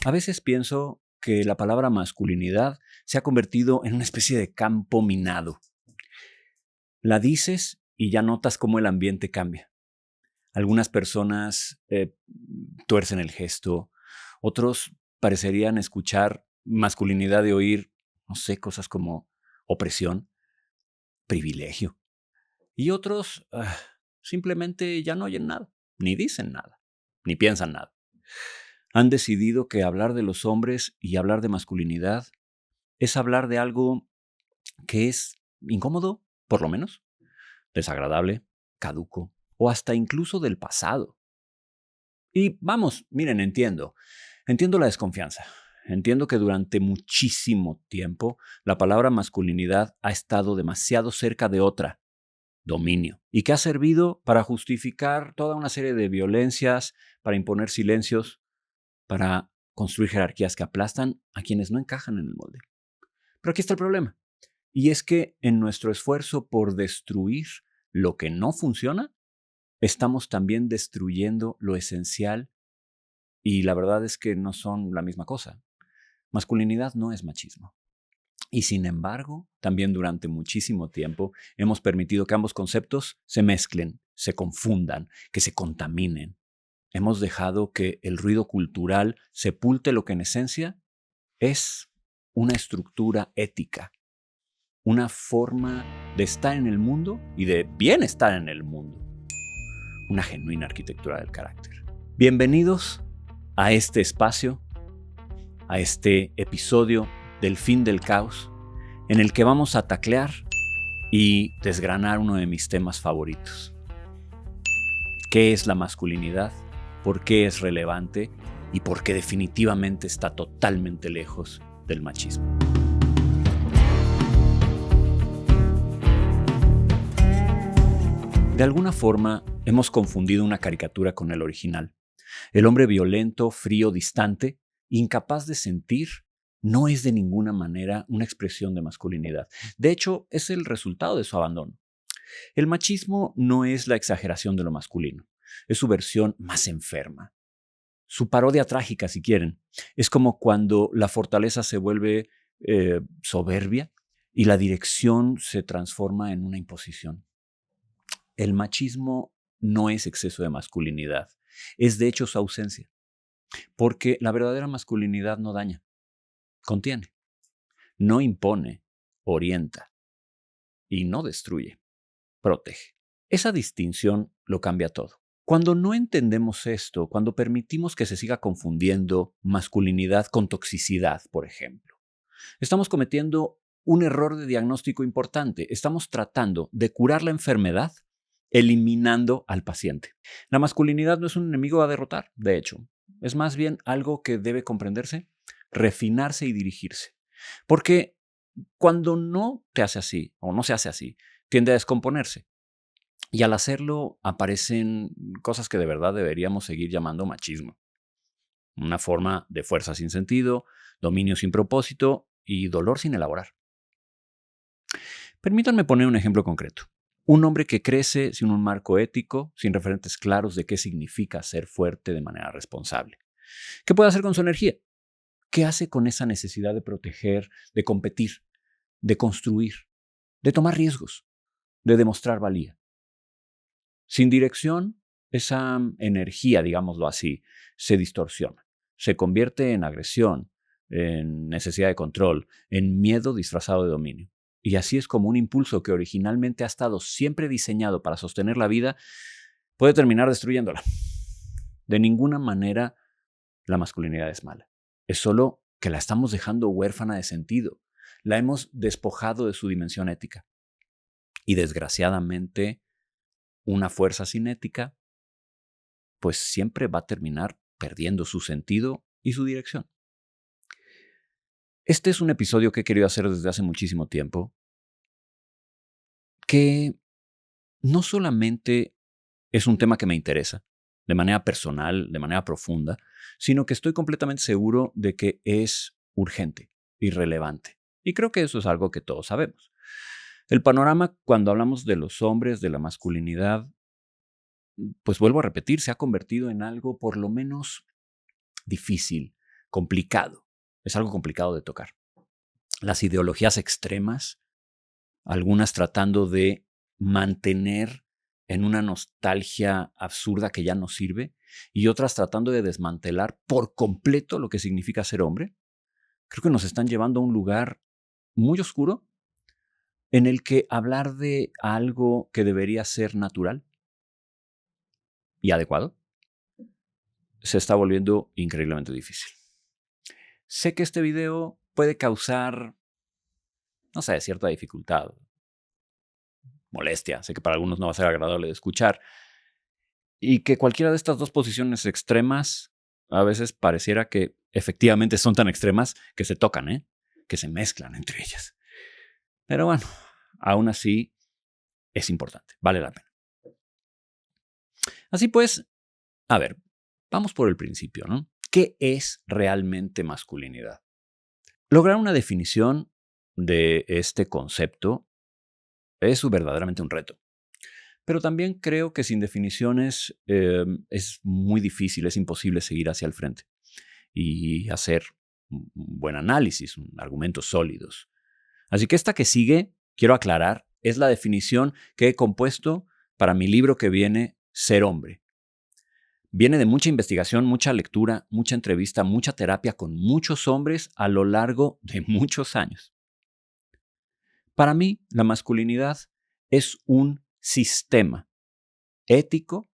A veces pienso que la palabra masculinidad se ha convertido en una especie de campo minado. La dices y ya notas cómo el ambiente cambia. Algunas personas tuercen el gesto, otros parecerían escuchar masculinidad de oír, no sé, cosas como opresión, privilegio. Y otros simplemente ya no oyen nada, ni dicen nada, ni piensan nada. Han decidido que hablar de los hombres y hablar de masculinidad es hablar de algo que es incómodo, por lo menos, desagradable, caduco o hasta incluso del pasado. Y vamos, miren, entiendo la desconfianza. Entiendo que durante muchísimo tiempo la palabra masculinidad ha estado demasiado cerca de otra, dominio, y que ha servido para justificar toda una serie de violencias, para imponer silencios, para construir jerarquías que aplastan a quienes no encajan en el molde. Pero aquí está el problema. Y es que en nuestro esfuerzo por destruir lo que no funciona, estamos también destruyendo lo esencial y la verdad es que no son la misma cosa. Masculinidad no es machismo. Y sin embargo, también durante muchísimo tiempo hemos permitido que ambos conceptos se mezclen, se confundan, que se contaminen. Hemos dejado que el ruido cultural sepulte lo que en esencia es una estructura ética, una forma de estar en el mundo y de bien estar en el mundo, una genuina arquitectura del carácter. Bienvenidos a este espacio, a este episodio del fin del caos, en el que vamos a taclear y desgranar uno de mis temas favoritos. ¿Qué es la masculinidad? ¿Por qué es relevante? Y por qué definitivamente está totalmente lejos del machismo. De alguna forma, hemos confundido una caricatura con el original. El hombre violento, frío, distante, incapaz de sentir, no es de ninguna manera una expresión de masculinidad. De hecho, es el resultado de su abandono. El machismo no es la exageración de lo masculino, es su versión más enferma. Su parodia trágica, si quieren. Es como cuando la fortaleza se vuelve soberbia y la dirección se transforma en una imposición. El machismo no es exceso de masculinidad, es de hecho su ausencia, porque la verdadera masculinidad no daña, contiene, no impone, orienta y no destruye, protege. Esa distinción lo cambia todo. Cuando no entendemos esto, cuando permitimos que se siga confundiendo masculinidad con toxicidad, por ejemplo, estamos cometiendo un error de diagnóstico importante. Estamos tratando de curar la enfermedad eliminando al paciente. La masculinidad no es un enemigo a derrotar, de hecho. Es más bien algo que debe comprenderse, refinarse y dirigirse. Porque cuando no te hace así, o no se hace así, tiende a descomponerse. Y al hacerlo aparecen cosas que de verdad deberíamos seguir llamando machismo. Una forma de fuerza sin sentido, dominio sin propósito y dolor sin elaborar. Permítanme poner un ejemplo concreto. Un hombre que crece sin un marco ético, sin referentes claros de qué significa ser fuerte de manera responsable. ¿Qué puede hacer con su energía? ¿Qué hace con esa necesidad de proteger, de competir, de construir, de tomar riesgos, de demostrar valía? Sin dirección, esa energía, digámoslo así, se distorsiona, se convierte en agresión, en necesidad de control, en miedo disfrazado de dominio. Y así es como un impulso que originalmente ha estado siempre diseñado para sostener la vida puede terminar destruyéndola. De ninguna manera la masculinidad es mala. Es solo que la estamos dejando huérfana de sentido. La hemos despojado de su dimensión ética. Y desgraciadamente, una fuerza sin ética, pues siempre va a terminar perdiendo su sentido y su dirección. Este es un episodio que he querido hacer desde hace muchísimo tiempo, que no solamente es un tema que me interesa de manera personal, de manera profunda, sino que estoy completamente seguro de que es urgente y relevante. Y creo que eso es algo que todos sabemos. El panorama, cuando hablamos de los hombres, de la masculinidad, pues vuelvo a repetir, se ha convertido en algo por lo menos difícil, complicado. Es algo complicado de tocar. Las ideologías extremas, algunas tratando de mantener en una nostalgia absurda que ya no sirve, y otras tratando de desmantelar por completo lo que significa ser hombre, creo que nos están llevando a un lugar muy oscuro en el que hablar de algo que debería ser natural y adecuado se está volviendo increíblemente difícil. Sé que este video puede causar, no sé, cierta dificultad, molestia. Sé que para algunos no va a ser agradable de escuchar. Y que cualquiera de estas dos posiciones extremas a veces pareciera que efectivamente son tan extremas que se tocan, que se mezclan entre ellas. Pero bueno, aún así es importante, vale la pena. Así pues, a ver, vamos por el principio, ¿no? ¿Qué es realmente masculinidad? Lograr una definición de este concepto es verdaderamente un reto. Pero también creo que sin definiciones es muy difícil, es imposible seguir hacia el frente y hacer un buen análisis, argumentos sólidos. Así que esta que sigue, quiero aclarar, es la definición que he compuesto para mi libro que viene, Ser hombre. Viene de mucha investigación, mucha lectura, mucha entrevista, mucha terapia con muchos hombres a lo largo de muchos años. Para mí, la masculinidad es un sistema ético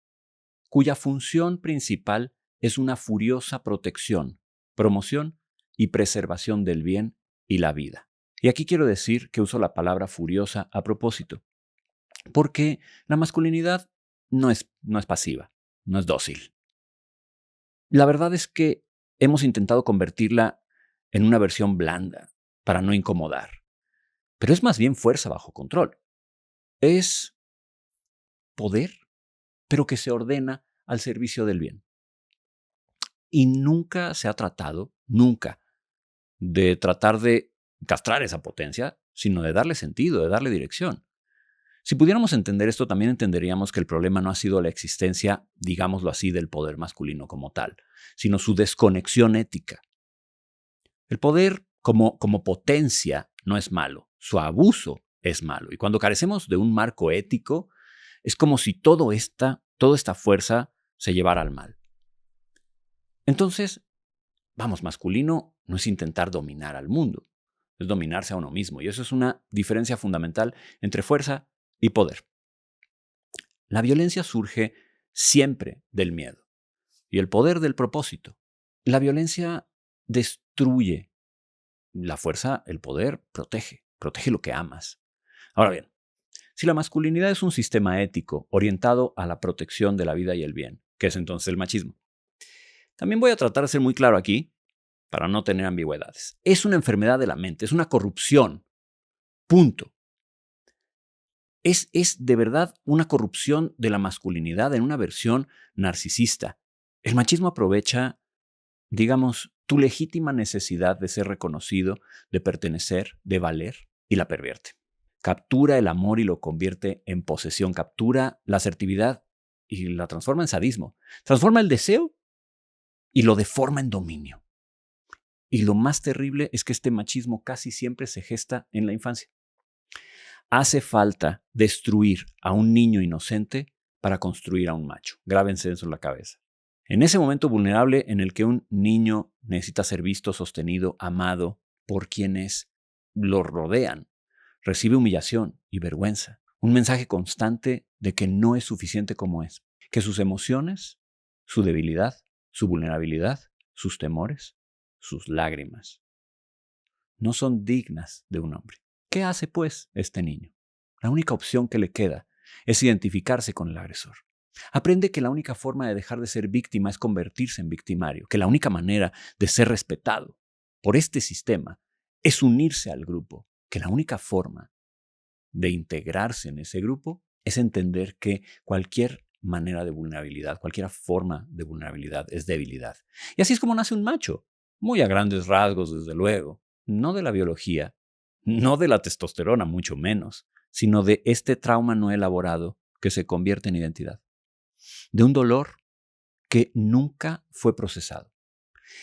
cuya función principal es una furiosa protección, promoción y preservación del bien y la vida. Y aquí quiero decir que uso la palabra furiosa a propósito, porque la masculinidad no es pasiva, no es dócil. La verdad es que hemos intentado convertirla en una versión blanda para no incomodar, pero es más bien fuerza bajo control. Es poder, pero que se ordena al servicio del bien. Y nunca se ha tratado, nunca, de tratar de castrar esa potencia, sino de darle sentido, de darle dirección. Si pudiéramos entender esto, también entenderíamos que el problema no ha sido la existencia, digámoslo así, del poder masculino como tal, sino su desconexión ética. El poder como potencia no es malo, su abuso es malo. Y cuando carecemos de un marco ético, es como si toda esta fuerza se llevara al mal. Entonces, vamos, masculino no es intentar dominar al mundo, es dominarse a uno mismo. Y eso es una diferencia fundamental entre fuerza y poder. La violencia surge siempre del miedo y el poder del propósito. La violencia destruye, la fuerza, el poder, protege lo que amas. Ahora bien, si la masculinidad es un sistema ético orientado a la protección de la vida y el bien, ¿qué es entonces el machismo? También voy a tratar de ser muy claro aquí, para no tener ambigüedades. Es una enfermedad de la mente, es una corrupción. Punto. Es de verdad una corrupción de la masculinidad en una versión narcisista. El machismo aprovecha, digamos, tu legítima necesidad de ser reconocido, de pertenecer, de valer, y la pervierte. Captura el amor y lo convierte en posesión. Captura la asertividad y la transforma en sadismo. Transforma el deseo y lo deforma en dominio. Y lo más terrible es que este machismo casi siempre se gesta en la infancia. Hace falta destruir a un niño inocente para construir a un macho. Grábense eso en la cabeza. En ese momento vulnerable en el que un niño necesita ser visto, sostenido, amado por quienes lo rodean, recibe humillación y vergüenza. Un mensaje constante de que no es suficiente como es. Que sus emociones, su debilidad, su vulnerabilidad, sus temores, sus lágrimas, no son dignas de un hombre. ¿Qué hace, pues, este niño? La única opción que le queda es identificarse con el agresor. Aprende que la única forma de dejar de ser víctima es convertirse en victimario, que la única manera de ser respetado por este sistema es unirse al grupo, que la única forma de integrarse en ese grupo es entender que cualquier manera de vulnerabilidad, cualquier forma de vulnerabilidad es debilidad. Y así es como nace un macho, muy a grandes rasgos, desde luego, no de la biología, no de la testosterona, mucho menos, sino de este trauma no elaborado que se convierte en identidad, de un dolor que nunca fue procesado.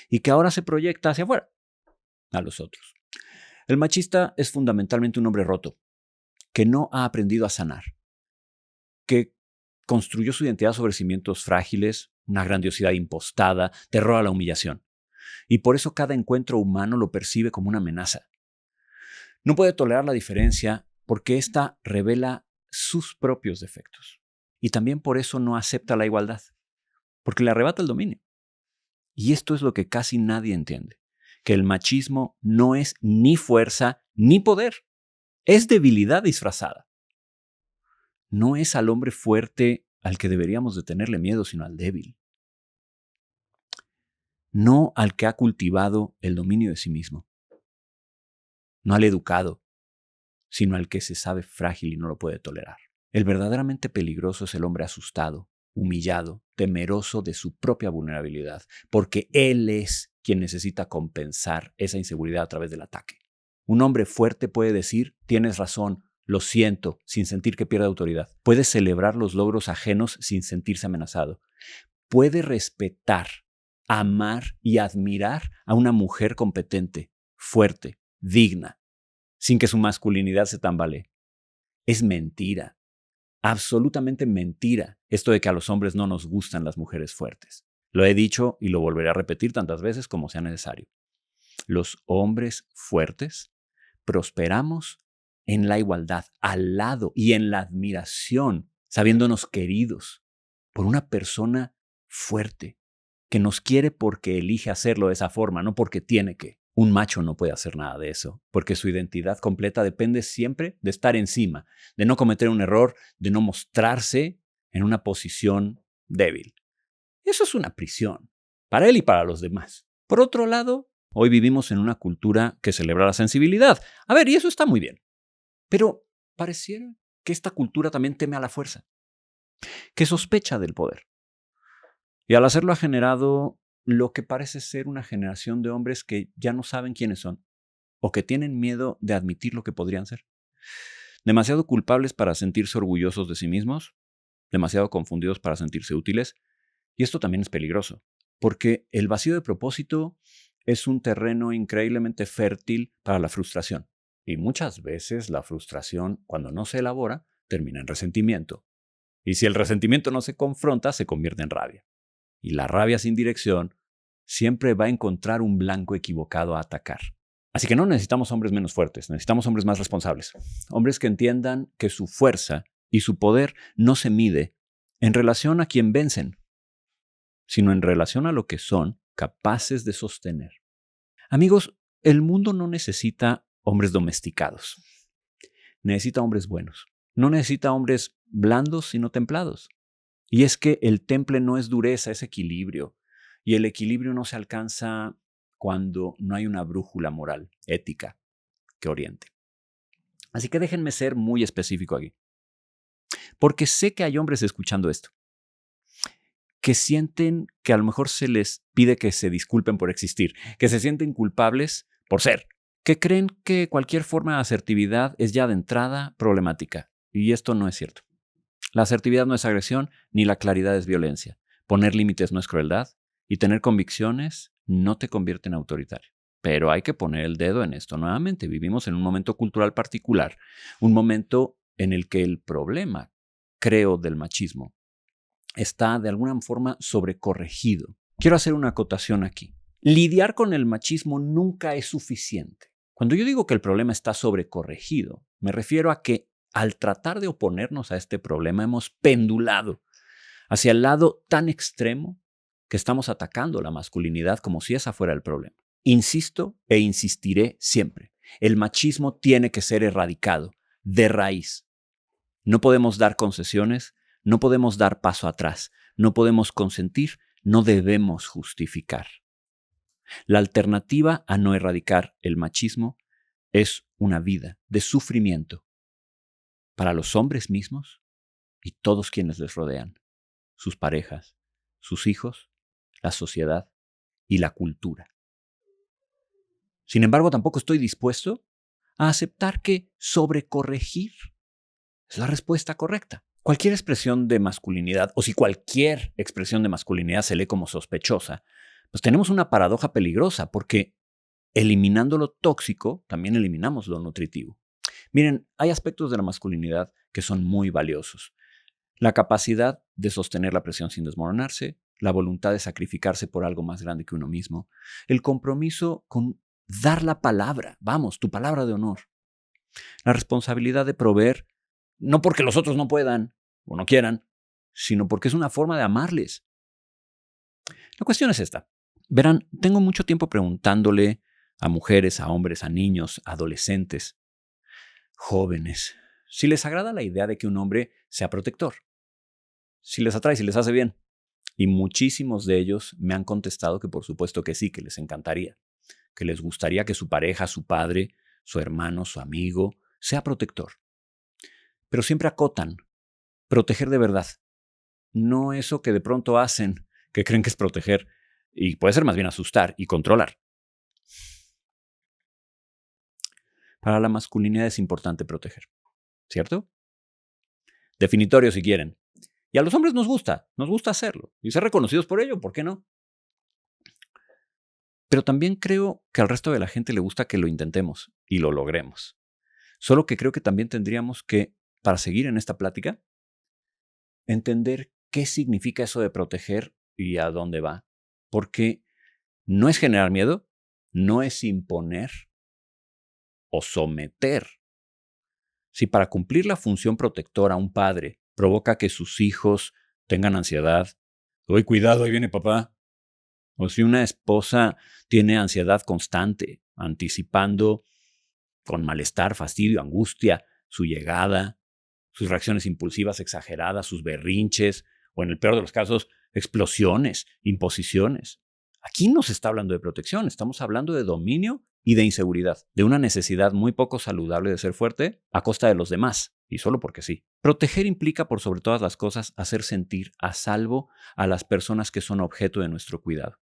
y que ahora se proyecta hacia afuera, a los otros. El machista es fundamentalmente un hombre roto, que no ha aprendido a sanar, que construyó su identidad sobre cimientos frágiles, una grandiosidad impostada, terror a la humillación. Y por eso cada encuentro humano lo percibe como una amenaza. No puede tolerar la diferencia porque ésta revela sus propios defectos. Y también por eso no acepta la igualdad, porque le arrebata el dominio. Y esto es lo que casi nadie entiende, que el machismo no es ni fuerza ni poder, es debilidad disfrazada. No es al hombre fuerte al que deberíamos de tenerle miedo, sino al débil. No al que ha cultivado el dominio de sí mismo. No al educado, sino al que se sabe frágil y no lo puede tolerar. El verdaderamente peligroso es el hombre asustado, humillado, temeroso de su propia vulnerabilidad, porque él es quien necesita compensar esa inseguridad a través del ataque. Un hombre fuerte puede decir, tienes razón, lo siento, sin sentir que pierde autoridad. Puede celebrar los logros ajenos sin sentirse amenazado. Puede respetar, amar y admirar a una mujer competente, fuerte, digna, sin que su masculinidad se tambalee. Es mentira, absolutamente mentira, esto de que a los hombres no nos gustan las mujeres fuertes. Lo he dicho y lo volveré a repetir tantas veces como sea necesario. Los hombres fuertes prosperamos en la igualdad, al lado y en la admiración, sabiéndonos queridos por una persona fuerte que nos quiere porque elige hacerlo de esa forma, no porque tiene que. Un macho no puede hacer nada de eso, porque su identidad completa depende siempre de estar encima, de no cometer un error, de no mostrarse en una posición débil. Eso es una prisión, para él y para los demás. Por otro lado, hoy vivimos en una cultura que celebra la sensibilidad. A ver, y eso está muy bien. Pero pareciera que esta cultura también teme a la fuerza, que sospecha del poder. Y al hacerlo ha generado lo que parece ser una generación de hombres que ya no saben quiénes son o que tienen miedo de admitir lo que podrían ser. Demasiado culpables para sentirse orgullosos de sí mismos, demasiado confundidos para sentirse útiles. Y esto también es peligroso, porque el vacío de propósito es un terreno increíblemente fértil para la frustración. Y muchas veces la frustración, cuando no se elabora, termina en resentimiento. Y si el resentimiento no se confronta, se convierte en rabia. Y la rabia sin dirección siempre va a encontrar un blanco equivocado a atacar. Así que no necesitamos hombres menos fuertes, necesitamos hombres más responsables. Hombres que entiendan que su fuerza y su poder no se mide en relación a quien vencen, sino en relación a lo que son capaces de sostener. Amigos, el mundo no necesita hombres domesticados. Necesita hombres buenos. No necesita hombres blandos, sino templados. Y es que el temple no es dureza, es equilibrio. Y el equilibrio no se alcanza cuando no hay una brújula moral, ética, que oriente. Así que déjenme ser muy específico aquí. Porque sé que hay hombres escuchando esto, que sienten que a lo mejor se les pide que se disculpen por existir, que se sienten culpables por ser, que creen que cualquier forma de asertividad es ya de entrada problemática. Y esto no es cierto. La asertividad no es agresión, ni la claridad es violencia. Poner límites no es crueldad, y tener convicciones no te convierte en autoritario. Pero hay que poner el dedo en esto nuevamente. Vivimos en un momento cultural particular, un momento en el que el problema, creo, del machismo está de alguna forma sobrecorregido. Quiero hacer una acotación aquí. Lidiar con el machismo nunca es suficiente. Cuando yo digo que el problema está sobrecorregido, me refiero a que al tratar de oponernos a este problema hemos pendulado hacia el lado tan extremo que estamos atacando la masculinidad como si esa fuera el problema. Insisto e insistiré siempre. El machismo tiene que ser erradicado de raíz. No podemos dar concesiones, no podemos dar paso atrás, no podemos consentir, no debemos justificar. La alternativa a no erradicar el machismo es una vida de sufrimiento para los hombres mismos y todos quienes les rodean, sus parejas, sus hijos, la sociedad y la cultura. Sin embargo, tampoco estoy dispuesto a aceptar que sobrecorregir es la respuesta correcta. Cualquier expresión de masculinidad, o si cualquier expresión de masculinidad se lee como sospechosa, Pues tenemos una paradoja peligrosa porque eliminando lo tóxico, también eliminamos lo nutritivo. Miren, hay aspectos de la masculinidad que son muy valiosos. La capacidad de sostener la presión sin desmoronarse, la voluntad de sacrificarse por algo más grande que uno mismo, el compromiso con dar la palabra, vamos, tu palabra de honor, la responsabilidad de proveer, no porque los otros no puedan o no quieran, sino porque es una forma de amarles. La cuestión es esta. Verán, tengo mucho tiempo preguntándole a mujeres, a hombres, a niños, a adolescentes, jóvenes, si les agrada la idea de que un hombre sea protector, si les atrae, si les hace bien. Y muchísimos de ellos me han contestado que por supuesto que sí, que les encantaría, que les gustaría que su pareja, su padre, su hermano, su amigo, sea protector. Pero siempre acotan, proteger de verdad. No eso que de pronto hacen, que creen que es proteger, y puede ser más bien asustar y controlar. Para la masculinidad es importante proteger, ¿cierto? Definitorio si quieren. Y a los hombres nos gusta hacerlo y ser reconocidos por ello, ¿por qué no? Pero también creo que al resto de la gente le gusta que lo intentemos y lo logremos. Solo que creo que también tendríamos que, para seguir en esta plática, entender qué significa eso de proteger y a dónde va. Porque no es generar miedo, no es imponer o someter. Si para cumplir la función protectora un padre provoca que sus hijos tengan ansiedad, ¡uy, cuidado, ahí viene papá! O si una esposa tiene ansiedad constante, anticipando con malestar, fastidio, angustia su llegada, sus reacciones impulsivas exageradas, sus berrinches, o en el peor de los casos, explosiones, imposiciones. Aquí no se está hablando de protección, estamos hablando de dominio y de inseguridad, de una necesidad muy poco saludable de ser fuerte a costa de los demás, y solo porque sí. Proteger implica, por sobre todas las cosas, hacer sentir a salvo a las personas que son objeto de nuestro cuidado.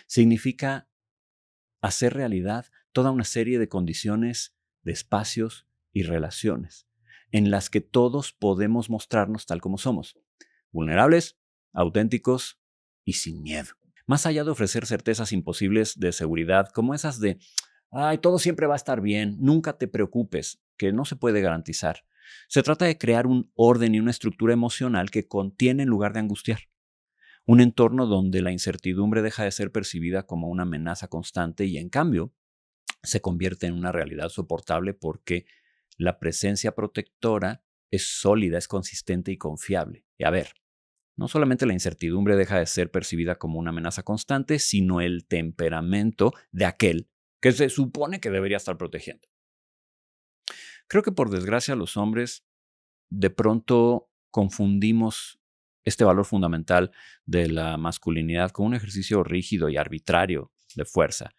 Significa hacer realidad toda una serie de condiciones, de espacios y relaciones en las que todos podemos mostrarnos tal como somos, vulnerables, auténticos y sin miedo. Más allá de ofrecer certezas imposibles de seguridad como esas de, ay, todo siempre va a estar bien, nunca te preocupes, que no se puede garantizar. Se trata de crear un orden y una estructura emocional que contiene en lugar de angustiar. Un entorno donde la incertidumbre deja de ser percibida como una amenaza constante y en cambio se convierte en una realidad soportable porque la presencia protectora es sólida, es consistente y confiable. Y a ver, no solamente la incertidumbre deja de ser percibida como una amenaza constante, sino el temperamento de aquel que se supone que debería estar protegiendo. Creo que por desgracia los hombres de pronto confundimos este valor fundamental de la masculinidad con un ejercicio rígido y arbitrario de fuerza.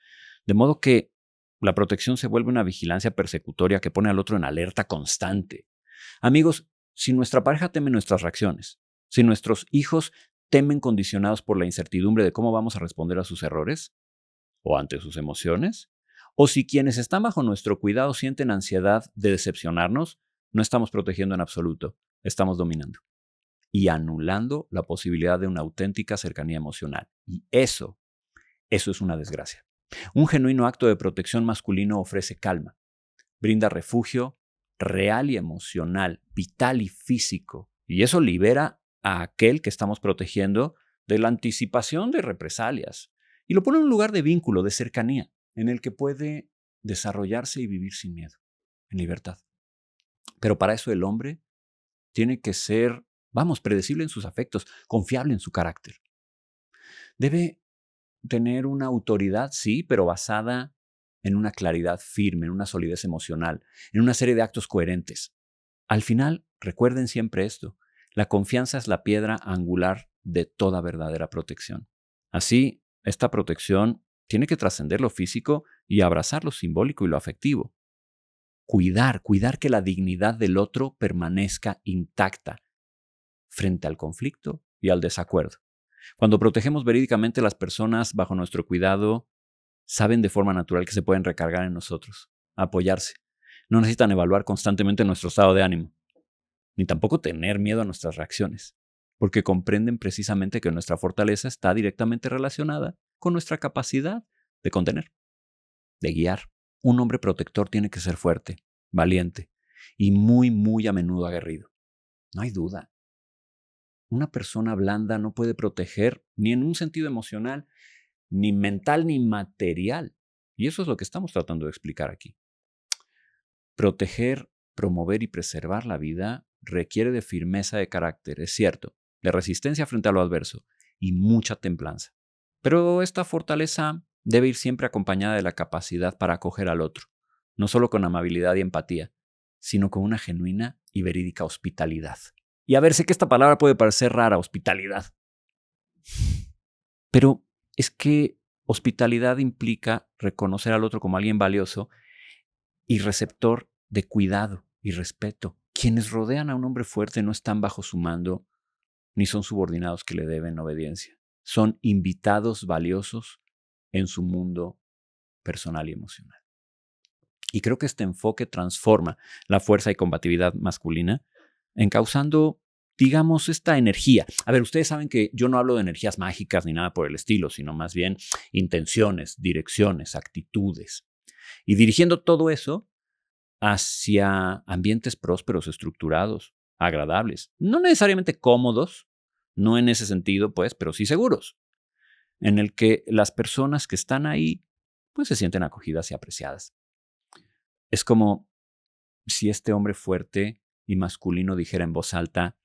De modo que la protección se vuelve una vigilancia persecutoria que pone al otro en alerta constante. Amigos, si nuestra pareja teme nuestras reacciones, si nuestros hijos temen condicionados por la incertidumbre de cómo vamos a responder a sus errores o ante sus emociones, o si quienes están bajo nuestro cuidado sienten ansiedad de decepcionarnos, no estamos protegiendo en absoluto, estamos dominando y anulando la posibilidad de una auténtica cercanía emocional. Y eso es una desgracia. Un genuino acto de protección masculino ofrece calma, brinda refugio real y emocional, vital y físico. Y eso libera a aquel que estamos protegiendo de la anticipación de represalias y lo pone en un lugar de vínculo, de cercanía, en el que puede desarrollarse y vivir sin miedo, en libertad. Pero para eso el hombre tiene que ser, vamos, predecible en sus afectos, confiable en su carácter. Debe tener una autoridad, sí, pero basada en una claridad firme, en una solidez emocional, en una serie de actos coherentes. Al final, recuerden siempre esto, la confianza es la piedra angular de toda verdadera protección. Así, esta protección tiene que trascender lo físico y abrazar lo simbólico y lo afectivo. Cuidar que la dignidad del otro permanezca intacta frente al conflicto y al desacuerdo. Cuando protegemos verídicamente a las personas bajo nuestro cuidado, saben de forma natural que se pueden recargar en nosotros, apoyarse. No necesitan evaluar constantemente nuestro estado de ánimo, ni tampoco tener miedo a nuestras reacciones, porque comprenden precisamente que nuestra fortaleza está directamente relacionada con nuestra capacidad de contener, de guiar. Un hombre protector tiene que ser fuerte, valiente y muy, muy a menudo aguerrido. No hay duda. Una persona blanda no puede proteger ni en un sentido emocional, ni mental, ni material. Y eso es lo que estamos tratando de explicar aquí. Proteger, promover y preservar la vida requiere de firmeza de carácter, es cierto, de resistencia frente a lo adverso y mucha templanza. Pero esta fortaleza debe ir siempre acompañada de la capacidad para acoger al otro, no solo con amabilidad y empatía, sino con una genuina y verídica hospitalidad. Y a ver, sé que esta palabra puede parecer rara, hospitalidad. Pero es que hospitalidad implica reconocer al otro como alguien valioso y receptor de cuidado y respeto. Quienes rodean a un hombre fuerte no están bajo su mando ni son subordinados que le deben obediencia. Son invitados valiosos en su mundo personal y emocional. Y creo que este enfoque transforma la fuerza y combatividad masculina, encauzando, digamos, esta energía. A ver, ustedes saben que yo no hablo de energías mágicas ni nada por el estilo, sino más bien intenciones, direcciones, actitudes. Y dirigiendo todo eso hacia ambientes prósperos, estructurados, agradables. No necesariamente cómodos, no en ese sentido, pues, pero sí seguros, en el que las personas que están ahí, pues, se sienten acogidas y apreciadas. Es como si este hombre fuerte y masculino dijera en voz alta: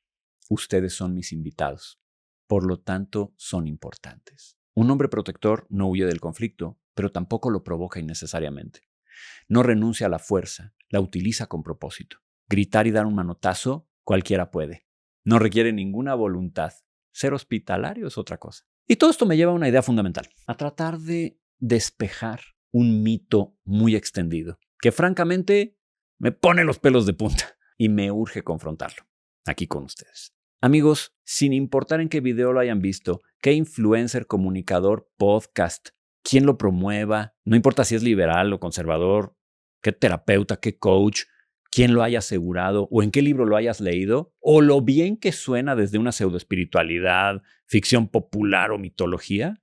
ustedes son mis invitados, por lo tanto son importantes. Un hombre protector no huye del conflicto, pero tampoco lo provoca innecesariamente. No renuncia a la fuerza, la utiliza con propósito. Gritar y dar un manotazo, cualquiera puede. No requiere ninguna voluntad. Ser hospitalario es otra cosa. Y todo esto me lleva a una idea fundamental, a tratar de despejar un mito muy extendido, que francamente me pone los pelos de punta y me urge confrontarlo aquí con ustedes. Amigos, sin importar en qué video lo hayan visto, qué influencer, comunicador, podcast, quién lo promueva, no importa si es liberal o conservador, qué terapeuta, qué coach, quién lo haya asegurado o en qué libro lo hayas leído, o lo bien que suena desde una pseudoespiritualidad, ficción popular o mitología,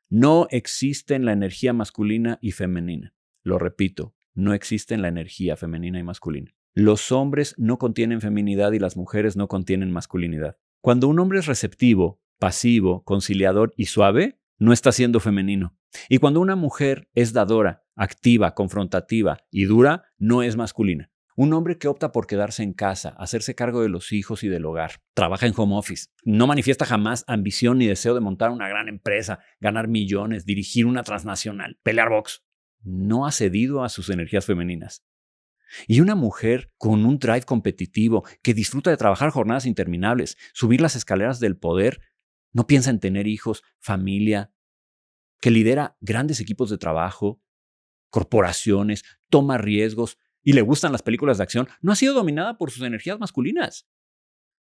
no existen la energía masculina y femenina. Lo repito, no existen la energía femenina y masculina. Los hombres no contienen feminidad y las mujeres no contienen masculinidad. Cuando un hombre es receptivo, pasivo, conciliador y suave, no está siendo femenino. Y cuando una mujer es dadora, activa, confrontativa y dura, no es masculina. Un hombre que opta por quedarse en casa, hacerse cargo de los hijos y del hogar, trabaja en home office, no manifiesta jamás ambición ni deseo de montar una gran empresa, ganar millones, dirigir una transnacional, pelear box. No ha cedido a sus energías femeninas. Y una mujer con un drive competitivo que disfruta de trabajar jornadas interminables, subir las escaleras del poder, no piensa en tener hijos, familia, que lidera grandes equipos de trabajo, corporaciones, toma riesgos y le gustan las películas de acción, no ha sido dominada por sus energías masculinas.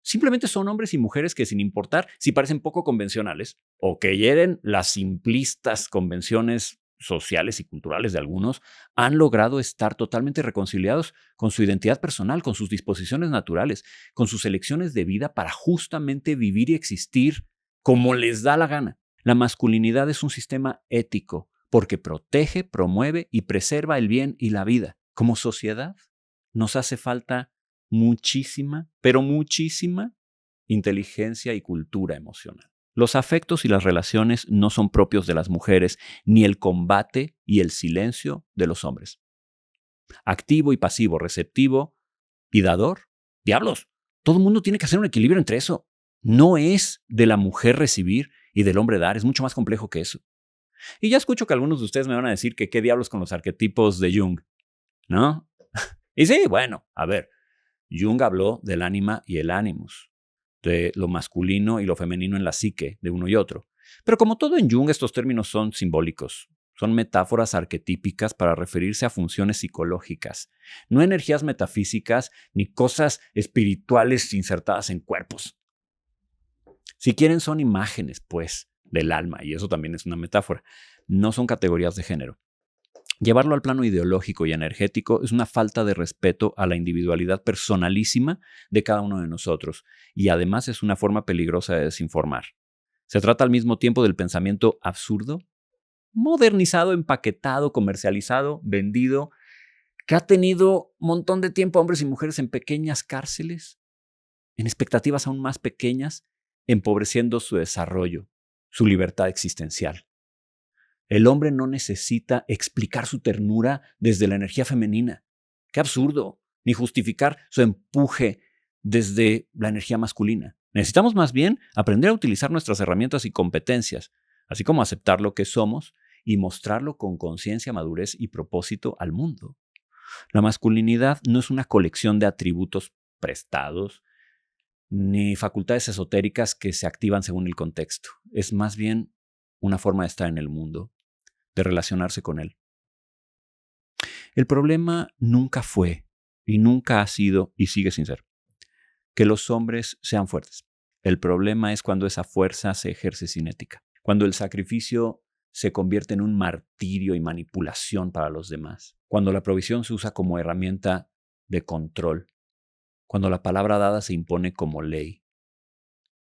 Simplemente son hombres y mujeres que, sin importar si parecen poco convencionales o que hieren las simplistas convenciones sociales y culturales de algunos, han logrado estar totalmente reconciliados con su identidad personal, con sus disposiciones naturales, con sus elecciones de vida para justamente vivir y existir como les da la gana. La masculinidad es un sistema ético porque protege, promueve y preserva el bien y la vida. Como sociedad, nos hace falta muchísima, pero muchísima inteligencia y cultura emocional. Los afectos y las relaciones no son propios de las mujeres, ni el combate y el silencio de los hombres. Activo y pasivo, receptivo y dador. Diablos, todo el mundo tiene que hacer un equilibrio entre eso. No es de la mujer recibir y del hombre dar, es mucho más complejo que eso. Y ya escucho que algunos de ustedes me van a decir que qué diablos con los arquetipos de Jung, ¿no? Y sí, bueno, a ver, Jung habló del ánima y el ánimus, de lo masculino y lo femenino en la psique de uno y otro. Pero como todo en Jung, estos términos son simbólicos, son metáforas arquetípicas para referirse a funciones psicológicas, no energías metafísicas ni cosas espirituales insertadas en cuerpos. Si quieren, son imágenes, pues, del alma, y eso también es una metáfora. No son categorías de género. Llevarlo al plano ideológico y energético es una falta de respeto a la individualidad personalísima de cada uno de nosotros, y además es una forma peligrosa de desinformar. Se trata al mismo tiempo del pensamiento absurdo modernizado, empaquetado, comercializado, vendido, que ha tenido un montón de tiempo a hombres y mujeres en pequeñas cárceles, en expectativas aún más pequeñas, empobreciendo su desarrollo, su libertad existencial. El hombre no necesita explicar su ternura desde la energía femenina. ¡Qué absurdo! Ni justificar su empuje desde la energía masculina. Necesitamos más bien aprender a utilizar nuestras herramientas y competencias, así como aceptar lo que somos y mostrarlo con conciencia, madurez y propósito al mundo. La masculinidad no es una colección de atributos prestados, ni facultades esotéricas que se activan según el contexto. Es más bien una forma de estar en el mundo, de relacionarse con él. El problema nunca fue, y nunca ha sido, y sigue sin ser, que los hombres sean fuertes. El problema es cuando esa fuerza se ejerce sin ética, cuando el sacrificio se convierte en un martirio y manipulación para los demás, cuando la provisión se usa como herramienta de control, cuando la palabra dada se impone como ley,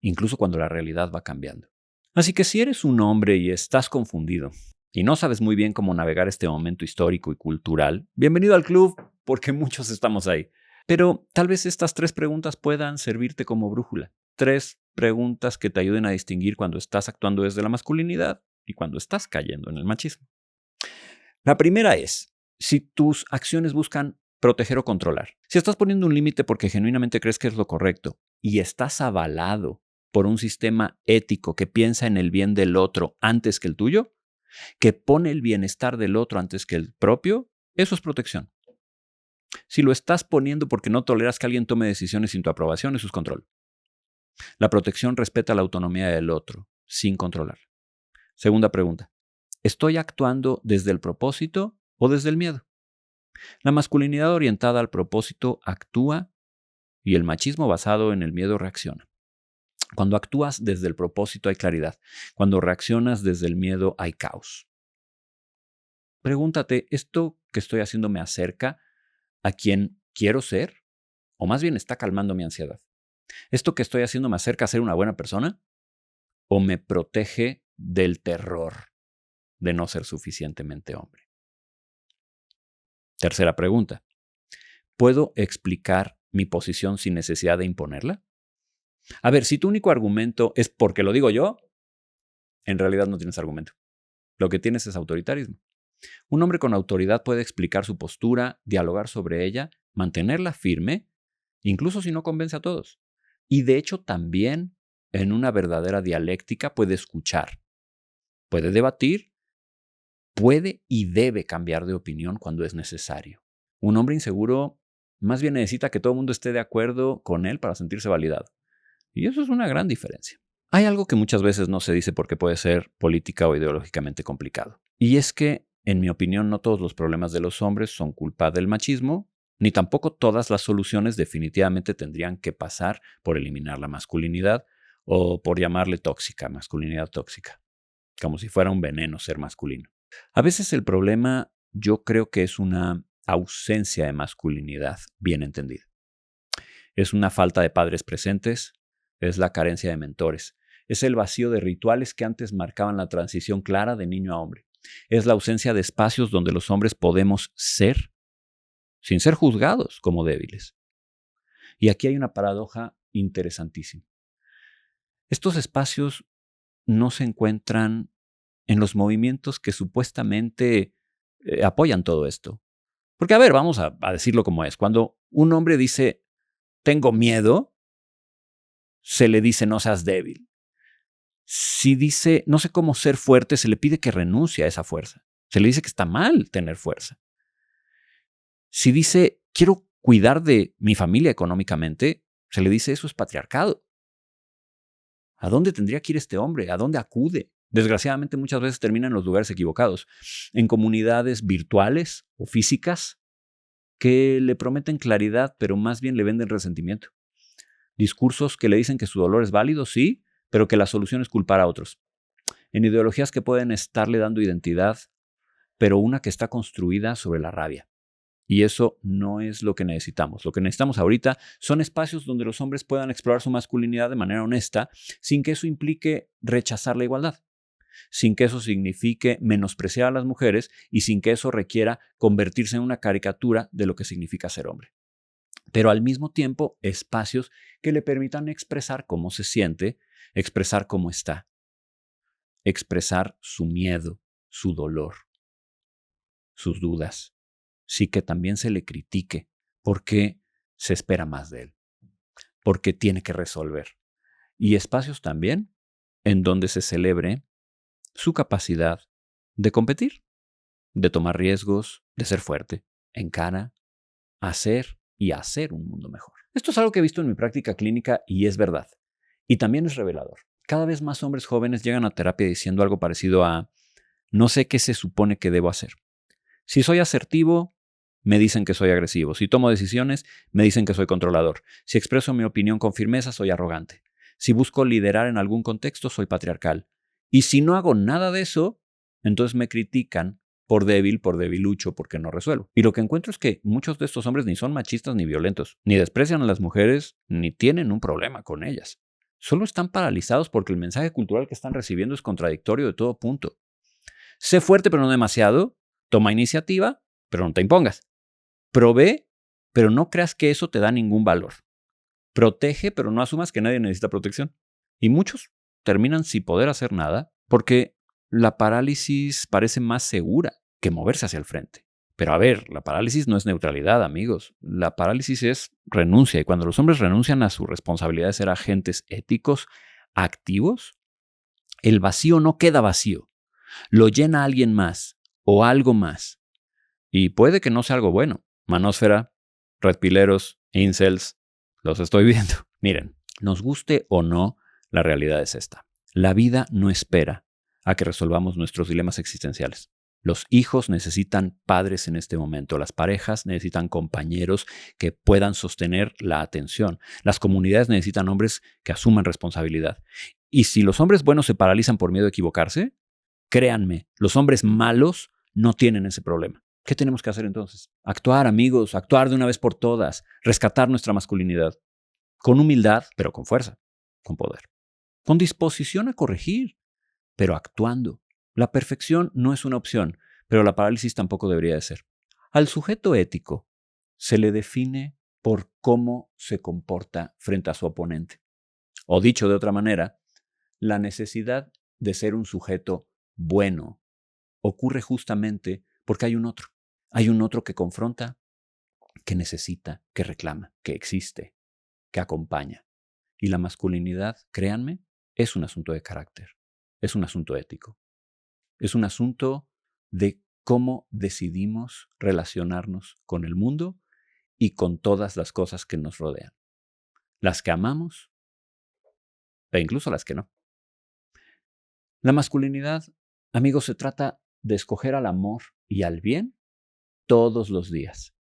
incluso cuando la realidad va cambiando. Así que si eres un hombre y estás confundido y no sabes muy bien cómo navegar este momento histórico y cultural, bienvenido al club, porque muchos estamos ahí. Pero tal vez estas 3 preguntas puedan servirte como brújula. 3 preguntas que te ayuden a distinguir cuando estás actuando desde la masculinidad y cuando estás cayendo en el machismo. La primera es, si tus acciones buscan proteger o controlar. Si estás poniendo un límite porque genuinamente crees que es lo correcto y estás avalado por un sistema ético que piensa en el bien del otro antes que el tuyo, que pone el bienestar del otro antes que el propio, eso es protección. Si lo estás poniendo porque no toleras que alguien tome decisiones sin tu aprobación, eso es control. La protección respeta la autonomía del otro, sin controlar. Segunda pregunta. ¿Estoy actuando desde el propósito o desde el miedo? La masculinidad orientada al propósito actúa y el machismo basado en el miedo reacciona. Cuando actúas desde el propósito hay claridad. Cuando reaccionas desde el miedo hay caos. Pregúntate, ¿esto que estoy haciendo me acerca a quien quiero ser? ¿O más bien está calmando mi ansiedad? ¿Esto que estoy haciendo me acerca a ser una buena persona? ¿O me protege del terror de no ser suficientemente hombre? Tercera pregunta. ¿Puedo explicar mi posición sin necesidad de imponerla? A ver, si tu único argumento es porque lo digo yo, en realidad no tienes argumento. Lo que tienes es autoritarismo. Un hombre con autoridad puede explicar su postura, dialogar sobre ella, mantenerla firme, incluso si no convence a todos. Y de hecho también en una verdadera dialéctica puede escuchar, puede debatir, puede y debe cambiar de opinión cuando es necesario. Un hombre inseguro más bien necesita que todo el mundo esté de acuerdo con él para sentirse validado. Y eso es una gran diferencia. Hay algo que muchas veces no se dice porque puede ser política o ideológicamente complicado. Y es que, en mi opinión, no todos los problemas de los hombres son culpa del machismo, ni tampoco todas las soluciones definitivamente tendrían que pasar por eliminar la masculinidad o por llamarle tóxica, masculinidad tóxica, como si fuera un veneno ser masculino. A veces el problema yo creo que es una ausencia de masculinidad bien entendida. Es una falta de padres presentes, es la carencia de mentores, es el vacío de rituales que antes marcaban la transición clara de niño a hombre, es la ausencia de espacios donde los hombres podemos ser sin ser juzgados como débiles. Y aquí hay una paradoja interesantísima. Estos espacios no se encuentran en los movimientos que supuestamente apoyan todo esto. Porque, a ver, vamos a decirlo como es. Cuando un hombre dice, tengo miedo, se le dice, no seas débil. Si dice, no sé cómo ser fuerte, se le pide que renuncie a esa fuerza. Se le dice que está mal tener fuerza. Si dice, quiero cuidar de mi familia económicamente, se le dice, eso es patriarcado. ¿A dónde tendría que ir este hombre? ¿A dónde acude? Desgraciadamente muchas veces termina en los lugares equivocados, en comunidades virtuales o físicas que le prometen claridad, pero más bien le venden resentimiento. Discursos que le dicen que su dolor es válido, sí, pero que la solución es culpar a otros. En ideologías que pueden estarle dando identidad, pero una que está construida sobre la rabia. Y eso no es lo que necesitamos. Lo que necesitamos ahorita son espacios donde los hombres puedan explorar su masculinidad de manera honesta, sin que eso implique rechazar la igualdad. sin que eso signifique menospreciar a las mujeres y sin que eso requiera convertirse en una caricatura de lo que significa ser hombre. Pero al mismo tiempo, espacios que le permitan expresar cómo se siente, expresar cómo está, expresar su miedo, su dolor, sus dudas. Sí, que también se le critique porque se espera más de él, porque tiene que resolver. Y espacios también en donde se celebre su capacidad de competir, de tomar riesgos, de ser fuerte, encara, hacer y hacer un mundo mejor. Esto es algo que he visto en mi práctica clínica y es verdad. Y también es revelador. Cada vez más hombres jóvenes llegan a terapia diciendo algo parecido a: no sé qué se supone que debo hacer. Si soy asertivo, me dicen que soy agresivo. Si tomo decisiones, me dicen que soy controlador. Si expreso mi opinión con firmeza, soy arrogante. Si busco liderar en algún contexto, soy patriarcal. Y si no hago nada de eso, entonces me critican por debilucho, porque no resuelvo. Y lo que encuentro es que muchos de estos hombres ni son machistas ni violentos, ni desprecian a las mujeres, ni tienen un problema con ellas. Solo están paralizados porque el mensaje cultural que están recibiendo es contradictorio de todo punto. Sé fuerte, pero no demasiado. Toma iniciativa, pero no te impongas. Provee, pero no creas que eso te da ningún valor. Protege, pero no asumas que nadie necesita protección. Y muchos terminan sin poder hacer nada porque la parálisis parece más segura que moverse hacia el frente. Pero a ver, la parálisis no es neutralidad, amigos. La parálisis es renuncia. Y cuando los hombres renuncian a su responsabilidad de ser agentes éticos, activos, el vacío no queda vacío. Lo llena alguien más o algo más. Y puede que no sea algo bueno. Manósfera, redpileros, incels, los estoy viendo. Miren, nos guste o no, la realidad es esta. La vida no espera a que resolvamos nuestros dilemas existenciales. Los hijos necesitan padres en este momento. Las parejas necesitan compañeros que puedan sostener la atención. Las comunidades necesitan hombres que asuman responsabilidad. Y si los hombres buenos se paralizan por miedo a equivocarse, créanme, los hombres malos no tienen ese problema. ¿Qué tenemos que hacer entonces? Actuar, amigos, actuar de una vez por todas, rescatar nuestra masculinidad, con humildad, pero con fuerza, con poder, con disposición a corregir, pero actuando. La perfección no es una opción, pero la parálisis tampoco debería de ser. Al sujeto ético se le define por cómo se comporta frente a su oponente. O dicho de otra manera, la necesidad de ser un sujeto bueno ocurre justamente porque hay un otro. Hay un otro que confronta, que necesita, que reclama, que existe, que acompaña. Y la masculinidad, créanme, es un asunto de carácter, es un asunto ético, es un asunto de cómo decidimos relacionarnos con el mundo y con todas las cosas que nos rodean. Las que amamos e incluso las que no. La masculinidad, amigos, se trata de escoger al amor y al bien todos los días.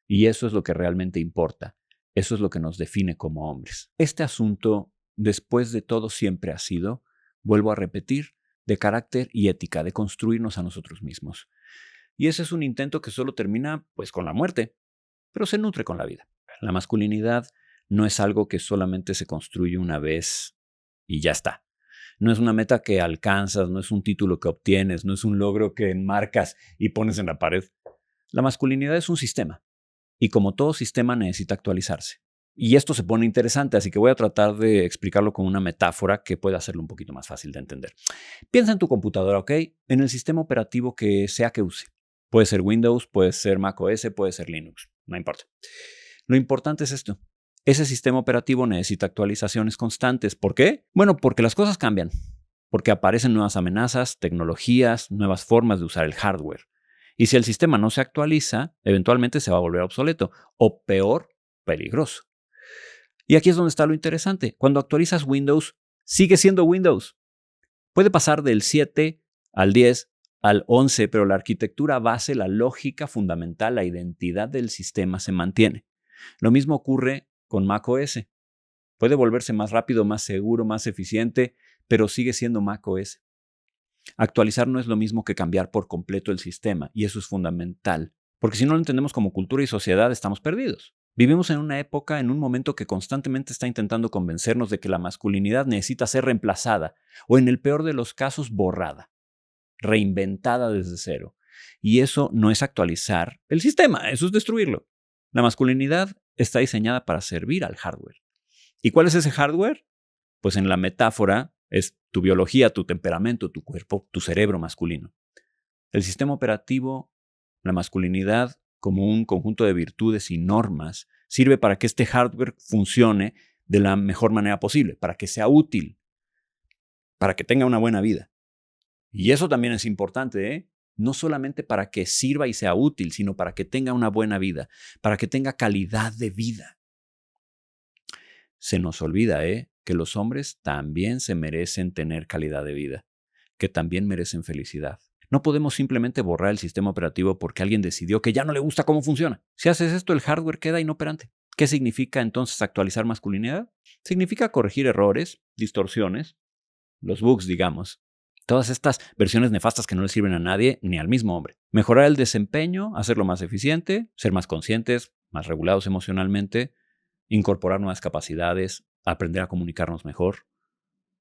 Y eso es lo que realmente importa. Eso es lo que nos define como hombres. Este asunto, después de todo, siempre ha sido, vuelvo a repetir, de carácter y ética, de construirnos a nosotros mismos. Y ese es un intento que solo termina, pues, con la muerte, pero se nutre con la vida. La masculinidad no es algo que solamente se construye una vez y ya está. No es una meta que alcanzas, no es un título que obtienes, no es un logro que enmarcas y pones en la pared. La masculinidad es un sistema y como todo sistema necesita actualizarse. Y esto se pone interesante, así que voy a tratar de explicarlo con una metáfora que pueda hacerlo un poquito más fácil de entender. Piensa en tu computadora, ¿ok? En el sistema operativo que sea que use. Puede ser Windows, puede ser macOS, puede ser Linux, no importa. Lo importante es esto. Ese sistema operativo necesita actualizaciones constantes. ¿Por qué? Bueno, porque las cosas cambian, porque aparecen nuevas amenazas, tecnologías, nuevas formas de usar el hardware. Y si el sistema no se actualiza, eventualmente se va a volver obsoleto o peor, peligroso. Y aquí es donde está lo interesante. Cuando actualizas Windows, sigue siendo Windows. Puede pasar del 7 al 10 al 11, pero la arquitectura base, la lógica fundamental, la identidad del sistema se mantiene. Lo mismo ocurre con macOS. Puede volverse más rápido, más seguro, más eficiente, pero sigue siendo macOS. Actualizar no es lo mismo que cambiar por completo el sistema, y eso es fundamental, porque si no lo entendemos como cultura y sociedad, estamos perdidos. Vivimos en una época, en un momento que constantemente está intentando convencernos de que la masculinidad necesita ser reemplazada o, en el peor de los casos, borrada, reinventada desde cero. Y eso no es actualizar el sistema, eso es destruirlo. La masculinidad está diseñada para servir al hardware. ¿Y cuál es ese hardware? Pues en la metáfora es tu biología, tu temperamento, tu cuerpo, tu cerebro masculino. El sistema operativo, la masculinidad, como un conjunto de virtudes y normas, sirve para que este hardware funcione de la mejor manera posible, para que sea útil, para que tenga una buena vida. Y eso también es importante, ¿eh? No solamente para que sirva y sea útil, sino para que tenga una buena vida, para que tenga calidad de vida. Se nos olvida, que los hombres también se merecen tener calidad de vida, que también merecen felicidad. No podemos simplemente borrar el sistema operativo porque alguien decidió que ya no le gusta cómo funciona. Si haces esto, el hardware queda inoperante. ¿Qué significa entonces actualizar masculinidad? Significa corregir errores, distorsiones, los bugs, digamos. Todas estas versiones nefastas que no le sirven a nadie ni al mismo hombre. Mejorar el desempeño, hacerlo más eficiente, ser más conscientes, más regulados emocionalmente, incorporar nuevas capacidades, aprender a comunicarnos mejor,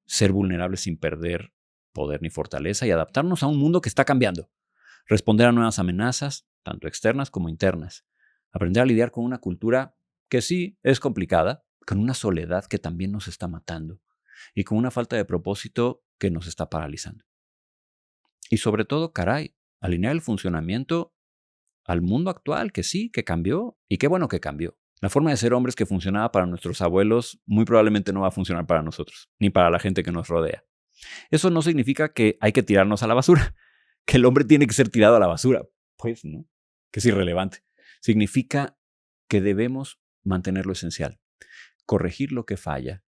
ser vulnerables sin perder poder ni fortaleza y adaptarnos a un mundo que está cambiando. Responder a nuevas amenazas, tanto externas como internas. Aprender a lidiar con una cultura que sí es complicada, con una soledad que también nos está matando y con una falta de propósito que nos está paralizando. Y sobre todo, caray, alinear el funcionamiento al mundo actual, que sí, que cambió y qué bueno que cambió. La forma de ser hombres que funcionaba para nuestros abuelos muy probablemente no va a funcionar para nosotros, ni para la gente que nos rodea. Eso no significa que hay que tirarnos a la basura, que el hombre tiene que ser tirado a la basura. Pues no, que es irrelevante. Significa que debemos mantener lo esencial, corregir lo que falla,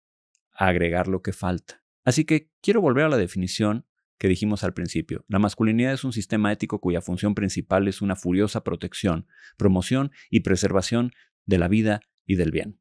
agregar lo que falta. Así que quiero volver a la definición que dijimos al principio. La masculinidad es un sistema ético cuya función principal es una furiosa protección, promoción y preservación de la vida y del bien.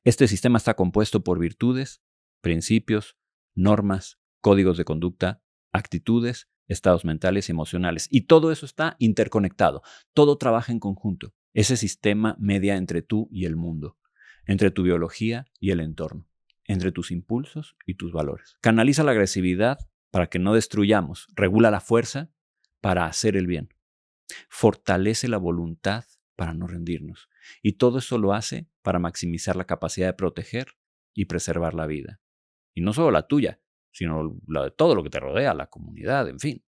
Este sistema está compuesto por virtudes, principios, normas, códigos de conducta, actitudes, estados mentales y emocionales. Y todo eso está interconectado. Todo trabaja en conjunto. Ese sistema media entre tú y el mundo, entre tu biología y el entorno, entre tus impulsos y tus valores. Canaliza la agresividad para que no destruyamos. Regula la fuerza para hacer el bien. Fortalece la voluntad para no rendirnos. Y todo eso lo hace para maximizar la capacidad de proteger y preservar la vida. Y no solo la tuya, sino la de todo lo que te rodea, la comunidad, en fin.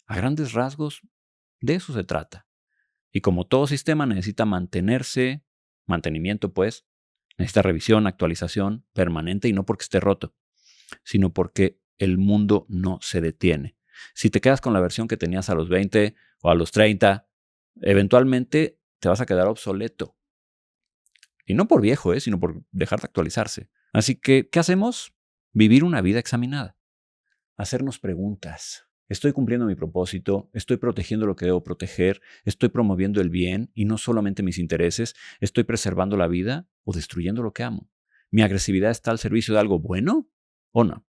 A grandes rasgos, de eso se trata. Y como todo sistema necesita mantenimiento pues, necesita revisión, actualización permanente y no porque esté roto, sino porque el mundo no se detiene. Si te quedas con la versión que tenías a los 20 o a los 30, eventualmente te vas a quedar obsoleto. Y no por viejo, sino por dejar de actualizarse. Así que, ¿qué hacemos? Vivir una vida examinada. Hacernos preguntas. ¿Estoy cumpliendo mi propósito? ¿Estoy protegiendo lo que debo proteger? ¿Estoy promoviendo el bien y no solamente mis intereses? ¿Estoy preservando la vida o destruyendo lo que amo? ¿Mi agresividad está al servicio de algo bueno o no?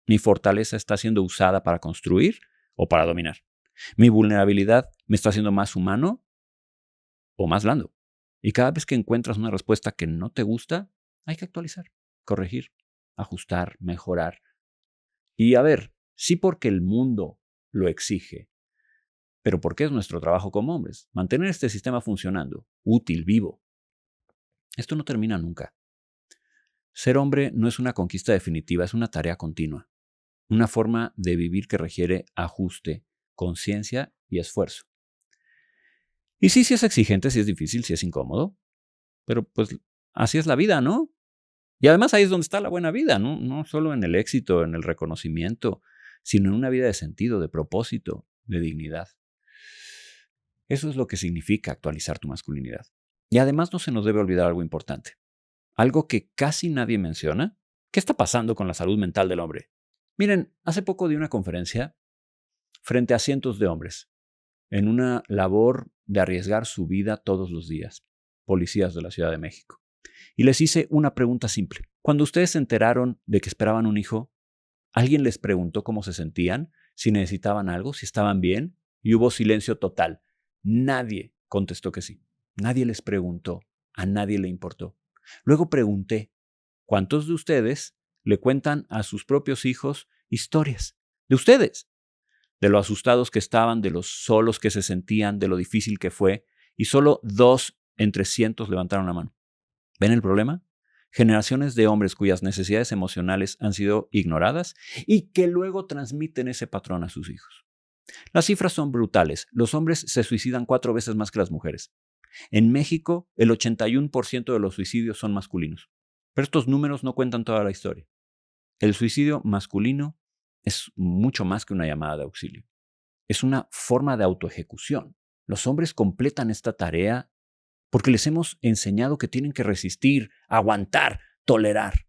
¿Mi fortaleza está siendo usada para construir o para dominar? ¿Mi vulnerabilidad me está haciendo más humano o más blando? Y cada vez que encuentras una respuesta que no te gusta, hay que actualizar, corregir, ajustar, mejorar. Y a ver, sí porque el mundo lo exige, pero porque es nuestro trabajo como hombres, mantener este sistema funcionando, útil, vivo. Esto no termina nunca. Ser hombre no es una conquista definitiva, es una tarea continua. Una forma de vivir que requiere ajuste, conciencia y esfuerzo. Y sí es exigente, sí es difícil, sí es incómodo, pero pues así es la vida, ¿no? Y además ahí es donde está la buena vida, ¿no? No solo en el éxito, en el reconocimiento, sino en una vida de sentido, de propósito, de dignidad. Eso es lo que significa actualizar tu masculinidad. Y además no se nos debe olvidar algo importante. Algo que casi nadie menciona. ¿Qué está pasando con la salud mental del hombre? Miren, hace poco di una conferencia frente a cientos de hombres en una labor de arriesgar su vida todos los días, policías de la Ciudad de México. Y les hice una pregunta simple. Cuando ustedes se enteraron de que esperaban un hijo, ¿alguien les preguntó cómo se sentían, si necesitaban algo, si estaban bien? Y hubo silencio total. Nadie contestó que sí. Nadie les preguntó. A nadie le importó. Luego pregunté, ¿cuántos de ustedes le cuentan a sus propios hijos historias? De ustedes, de lo asustados que estaban, de los solos que se sentían, de lo difícil que fue, y solo 2 entre cientos levantaron la mano. ¿Ven el problema? Generaciones de hombres cuyas necesidades emocionales han sido ignoradas y que luego transmiten ese patrón a sus hijos. Las cifras son brutales. Los hombres se suicidan 4 veces más que las mujeres. En México, el 81% de los suicidios son masculinos. Pero estos números no cuentan toda la historia. El suicidio masculino es mucho más que una llamada de auxilio. Es una forma de autoejecución. Los hombres completan esta tarea porque les hemos enseñado que tienen que resistir, aguantar, tolerar,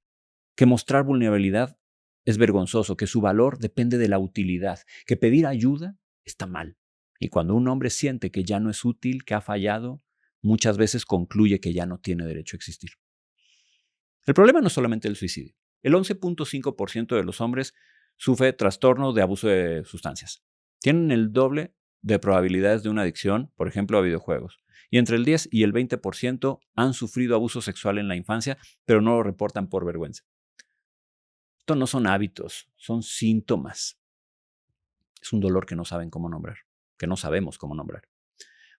que mostrar vulnerabilidad es vergonzoso, que su valor depende de la utilidad, que pedir ayuda está mal. Y cuando un hombre siente que ya no es útil, que ha fallado, muchas veces concluye que ya no tiene derecho a existir. El problema no es solamente el suicidio. El 11.5% de los hombres sufre trastorno de abuso de sustancias. Tienen el doble de probabilidades de una adicción, por ejemplo, a videojuegos. Y entre el 10 y el 20% han sufrido abuso sexual en la infancia, pero no lo reportan por vergüenza. Esto no son hábitos, son síntomas. Es un dolor que no saben cómo nombrar, que no sabemos cómo nombrar.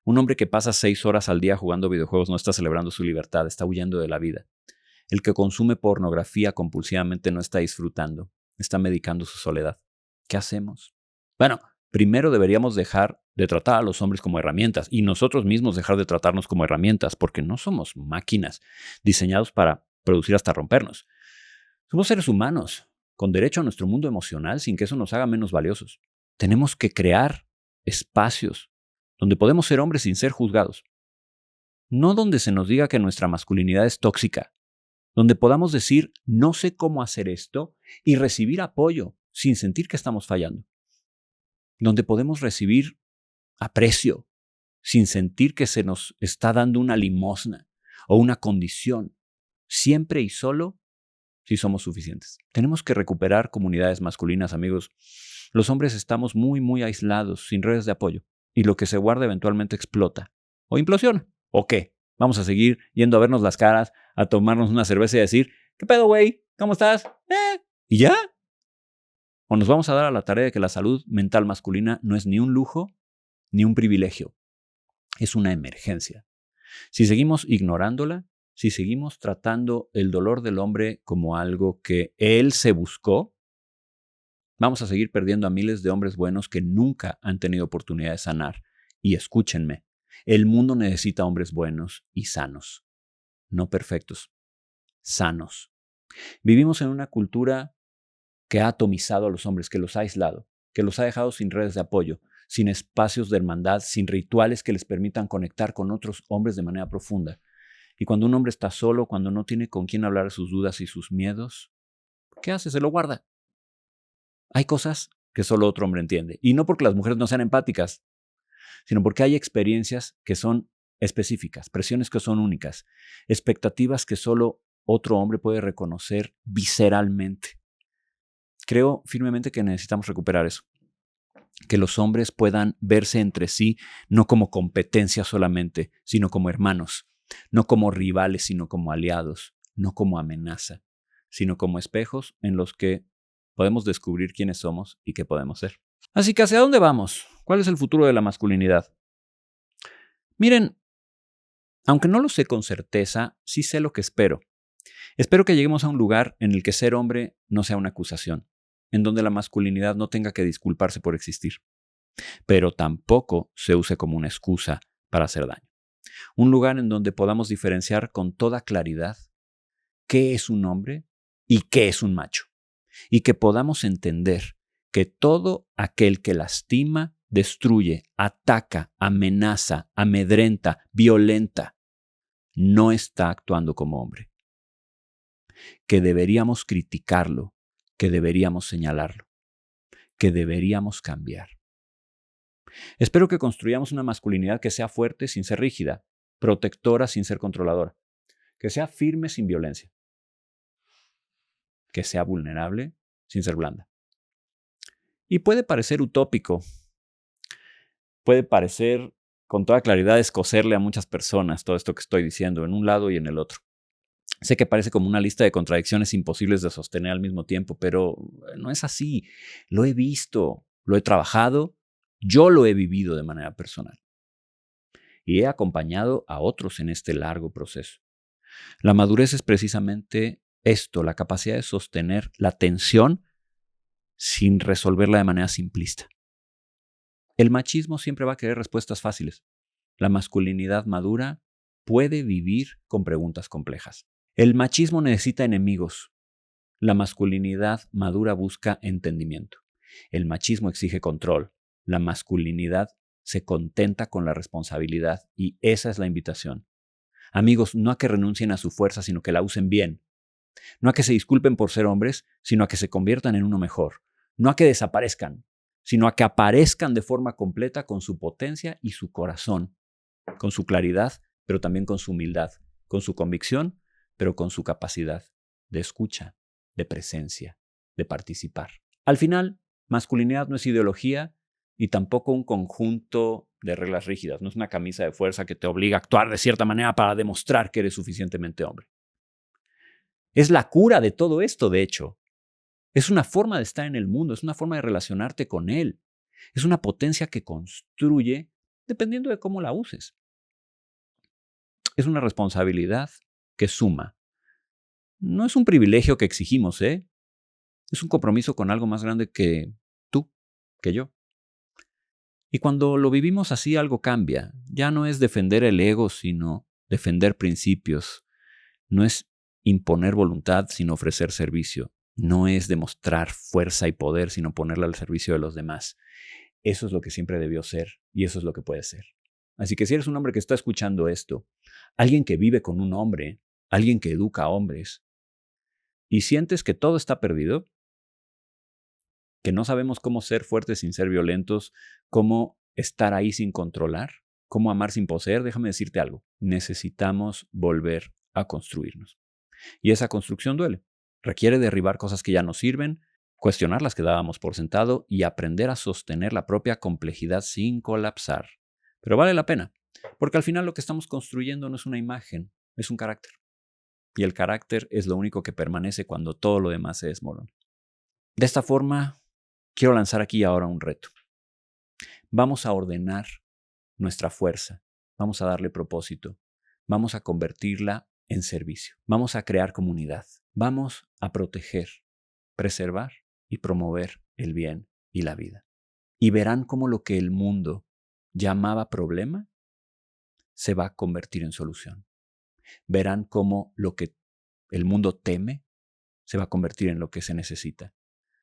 Un hombre que pasa 6 horas al día jugando videojuegos no está celebrando su libertad, está huyendo de la vida. El que consume pornografía compulsivamente no está disfrutando, está medicando su soledad. ¿Qué hacemos? Bueno, primero deberíamos dejar de tratar a los hombres como herramientas y nosotros mismos dejar de tratarnos como herramientas, porque no somos máquinas diseñados para producir hasta rompernos. Somos seres humanos, con derecho a nuestro mundo emocional sin que eso nos haga menos valiosos. Tenemos que crear espacios donde podemos ser hombres sin ser juzgados. No donde se nos diga que nuestra masculinidad es tóxica, donde podamos decir, no sé cómo hacer esto y recibir apoyo sin sentir que estamos fallando. Donde podemos recibir aprecio sin sentir que se nos está dando una limosna o una condición, siempre y solo si somos suficientes. Tenemos que recuperar comunidades masculinas, amigos. Los hombres estamos muy aislados, sin redes de apoyo, y lo que se guarda eventualmente explota o implosiona. ¿O qué? Vamos a seguir yendo a vernos las caras, a tomarnos una cerveza y a decir, ¿qué pedo, güey? ¿Cómo estás? ¿Y ya? ¿O nos vamos a dar a la tarea de que la salud mental masculina no es ni un lujo ni un privilegio? Es una emergencia. Si seguimos ignorándola, si seguimos tratando el dolor del hombre como algo que él se buscó, vamos a seguir perdiendo a miles de hombres buenos que nunca han tenido oportunidad de sanar. Y escúchenme, el mundo necesita hombres buenos y sanos, no perfectos, sanos. Vivimos en una cultura que ha atomizado a los hombres, que los ha aislado, que los ha dejado sin redes de apoyo, sin espacios de hermandad, sin rituales que les permitan conectar con otros hombres de manera profunda. Y cuando un hombre está solo, cuando no tiene con quién hablar de sus dudas y sus miedos, ¿qué hace? Se lo guarda. Hay cosas que solo otro hombre entiende. Y no porque las mujeres no sean empáticas, sino porque hay experiencias que son específicas, presiones que son únicas, expectativas que solo otro hombre puede reconocer visceralmente. Creo firmemente que necesitamos recuperar eso. Que los hombres puedan verse entre sí no como competencia solamente, sino como hermanos, no como rivales, sino como aliados, no como amenaza, sino como espejos en los que podemos descubrir quiénes somos y qué podemos ser. Así que, ¿hacia dónde vamos? ¿Cuál es el futuro de la masculinidad? Miren, aunque no lo sé con certeza, sí sé lo que espero. Espero que lleguemos a un lugar en el que ser hombre no sea una acusación, en donde la masculinidad no tenga que disculparse por existir, pero tampoco se use como una excusa para hacer daño. Un lugar en donde podamos diferenciar con toda claridad qué es un hombre y qué es un macho, y que podamos entender que todo aquel que lastima, destruye, ataca, amenaza, amedrenta, violenta, no está actuando como hombre. Que deberíamos criticarlo, que deberíamos señalarlo, que deberíamos cambiar. Espero que construyamos una masculinidad que sea fuerte sin ser rígida, protectora sin ser controladora, que sea firme sin violencia, que sea vulnerable sin ser blanda. Y puede parecer utópico, puede parecer con toda claridad es coserle a muchas personas todo esto que estoy diciendo en un lado y en el otro. Sé que parece como una lista de contradicciones imposibles de sostener al mismo tiempo, pero no es así. Lo he visto, lo he trabajado, yo lo he vivido de manera personal. Y he acompañado a otros en este largo proceso. La madurez es precisamente esto, la capacidad de sostener la tensión sin resolverla de manera simplista. El machismo siempre va a querer respuestas fáciles. La masculinidad madura puede vivir con preguntas complejas. El machismo necesita enemigos. La masculinidad madura busca entendimiento. El machismo exige control. La masculinidad se contenta con la responsabilidad y esa es la invitación. Amigos, no a que renuncien a su fuerza, sino que la usen bien. No a que se disculpen por ser hombres, sino a que se conviertan en uno mejor. No a que desaparezcan, sino a que aparezcan de forma completa con su potencia y su corazón, con su claridad, pero también con su humildad, con su convicción, pero con su capacidad de escucha, de presencia, de participar. Al final, masculinidad no es ideología y tampoco un conjunto de reglas rígidas. No es una camisa de fuerza que te obliga a actuar de cierta manera para demostrar que eres suficientemente hombre. Es la cura de todo esto, de hecho. Es una forma de estar en el mundo, es una forma de relacionarte con él. Es una potencia que construye dependiendo de cómo la uses. Es una responsabilidad que suma. No es un privilegio que exigimos, ¿eh? Es un compromiso con algo más grande que tú, que yo. Y cuando lo vivimos así, algo cambia. Ya no es defender el ego, sino defender principios. No es imponer voluntad, sino ofrecer servicio. No es demostrar fuerza y poder, sino ponerla al servicio de los demás. Eso es lo que siempre debió ser y eso es lo que puede ser. Así que si eres un hombre que está escuchando esto, alguien que vive con un hombre, alguien que educa a hombres, y sientes que todo está perdido, que no sabemos cómo ser fuertes sin ser violentos, cómo estar ahí sin controlar, cómo amar sin poseer, déjame decirte algo. Necesitamos volver a construirnos. Y esa construcción duele. Requiere derribar cosas que ya no sirven, cuestionar las que dábamos por sentado y aprender a sostener la propia complejidad sin colapsar. Pero vale la pena, porque al final lo que estamos construyendo no es una imagen, es un carácter. Y el carácter es lo único que permanece cuando todo lo demás se desmorona. De esta forma, quiero lanzar aquí ahora un reto. Vamos a ordenar nuestra fuerza, vamos a darle propósito, vamos a convertirla en servicio, vamos a crear comunidad, vamos a proteger, preservar y promover el bien y la vida. Y verán cómo lo que el mundo llamaba problema se va a convertir en solución. Verán cómo lo que el mundo teme se va a convertir en lo que se necesita.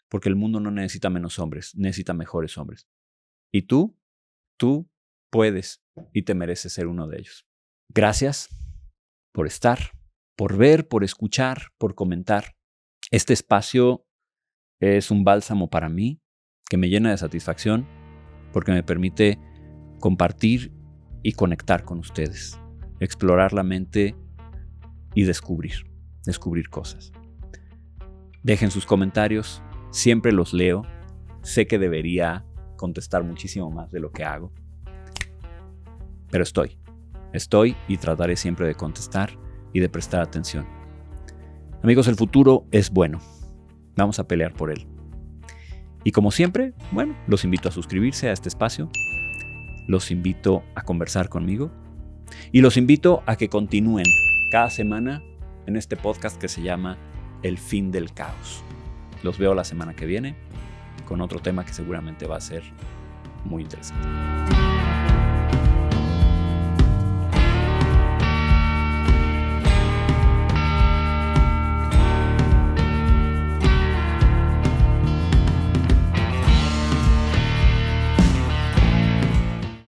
Porque el mundo no necesita menos hombres, necesita mejores hombres. Y tú puedes y te mereces ser uno de ellos. Gracias por estar, por ver, por escuchar, por comentar. Este espacio es un bálsamo para mí que me llena de satisfacción porque me permite compartir y conectar con ustedes, explorar la mente y descubrir cosas. Dejen sus comentarios, siempre los leo. Sé que debería contestar muchísimo más de lo que hago, pero estoy y trataré siempre de contestar y de prestar atención. Amigos, el futuro es bueno. Vamos a pelear por él. Y como siempre, los invito a suscribirse a este espacio, los invito a conversar conmigo y los invito a que continúen cada semana en este podcast que se llama El Fin del Caos. Los veo la semana que viene con otro tema que seguramente va a ser muy interesante.